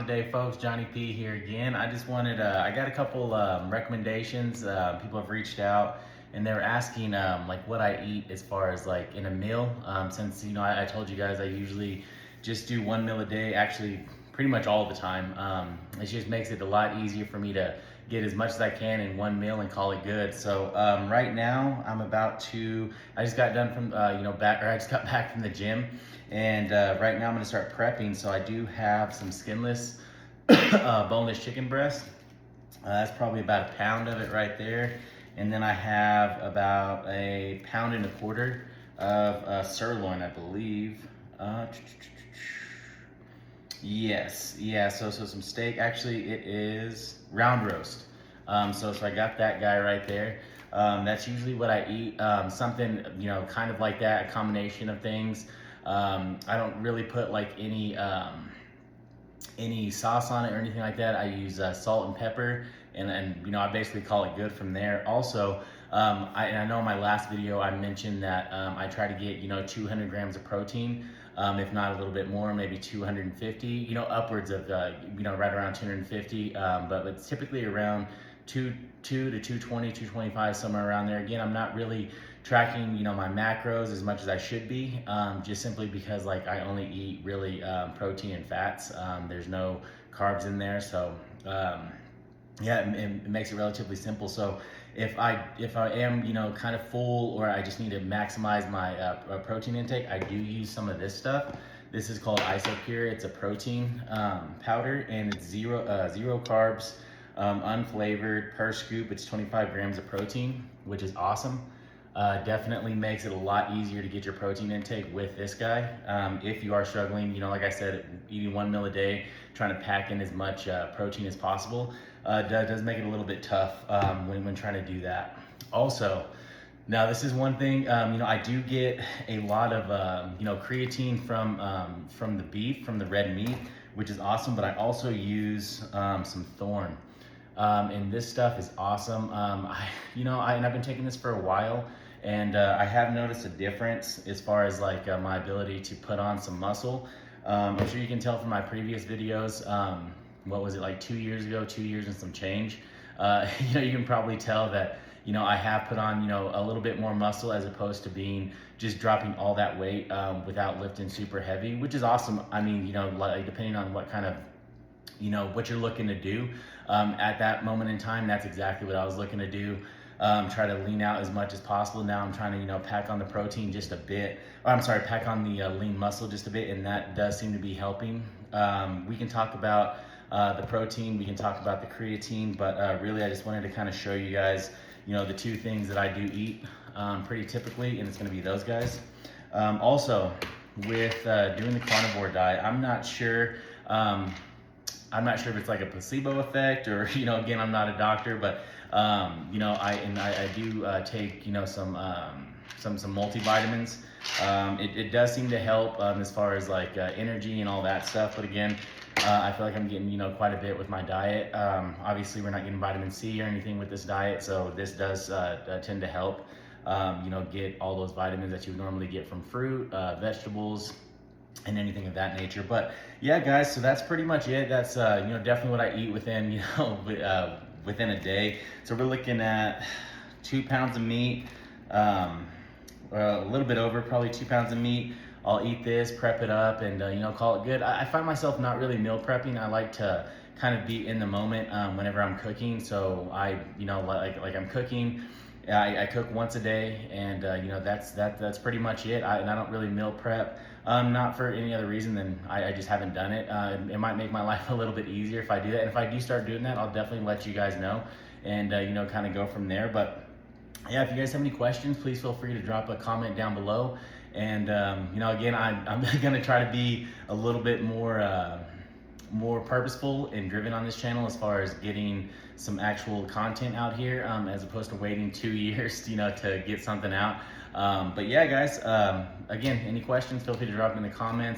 awesome day, folks. Johnny P here again. I just wanted, I got a couple recommendations. People have reached out and they were asking like what I eat as far as like in a meal. Since, I told you guys I usually just do one meal a day, actually pretty much all the time. It just makes it a lot easier for me to get as much as I can in one meal and call it good. So right now I just got done from, I just got back from the gym. And right now I'm gonna start prepping. So I do have some skinless boneless chicken breast. That's probably about a pound of it right there. And then I have about a pound and a quarter of sirloin, I believe. Yes, yeah, so some steak. Actually, it is round roast. So I got that guy right there. That's usually what I eat. Something, kind of like that, a combination of things. I don't really put like any sauce on it or anything like that. I use salt and pepper, and I basically call it good from there. Also, I know in my last video I mentioned that I try to get 200 grams of protein, if not a little bit more, maybe 250. Upwards of right around 250. But it's typically around 2 to 220, 225, somewhere around there. Again, I'm not really tracking my macros as much as I should be, just simply because like I only eat really protein and fats. There's no carbs in there, so yeah, it makes it relatively simple. So if I am kind of full, or I just need to maximize my protein intake, I do use some of this stuff. This is called Isopure. It's a protein powder, and it's zero carbs, unflavored. Per scoop it's 25 grams of protein, which is awesome. Definitely makes it a lot easier to get your protein intake with this guy. If you are struggling, like I said, eating one meal a day, trying to pack in as much protein as possible, does make it a little bit tough when trying to do that. Also, now this is one thing, I do get a lot of creatine from the beef, from the red meat, which is awesome, but I also use some Thorn. And this stuff is awesome. I've been taking this for a while, and I have noticed a difference as far as like my ability to put on some muscle. I'm sure you can tell from my previous videos. What was it, like 2 years ago, 2 years and some change? You can probably tell that I have put on a little bit more muscle, as opposed to being just dropping all that weight without lifting super heavy, which is awesome. I mean, like depending on what kind of what you're looking to do at that moment in time, that's exactly what I was looking to do. Try to lean out as much as possible. Now I'm trying to pack on the protein just a bit, pack on the lean muscle just a bit, and that does seem to be helping. We can talk about the protein, we can talk about the creatine, but really I just wanted to kind of show you guys the two things that I do eat pretty typically, and it's going to be those guys. Also, with doing the carnivore diet, I'm not sure if it's like a placebo effect, or again, I'm not a doctor, but I do take some multivitamins. It does seem to help as far as like energy and all that stuff, but again, I feel like I'm getting quite a bit with my diet. Obviously we're not getting vitamin C or anything with this diet, so this does tend to help get all those vitamins that you would normally get from fruit, vegetables, and anything of that nature. But yeah, guys, so that's pretty much it. That's definitely what I eat within within a day. So we're looking at 2 pounds of meat, a little bit over, probably 2 pounds of meat. I'll eat this, prep it up, and call it good. I find myself not really meal prepping. I like to kind of be in the moment whenever I'm cooking. So I like I'm cooking, I cook once a day, and that's pretty much it. And I don't really meal prep, not for any other reason than I just haven't done it. It might make my life a little bit easier if I do that. And if I do start doing that, I'll definitely let you guys know, and kind of go from there. But yeah, if you guys have any questions, please feel free to drop a comment down below. And again, I'm gonna try to be a little bit more purposeful and driven on this channel, as far as getting some actual content out here, as opposed to waiting 2 years to get something out. But yeah, guys, again, any questions, feel free to drop them in the comments.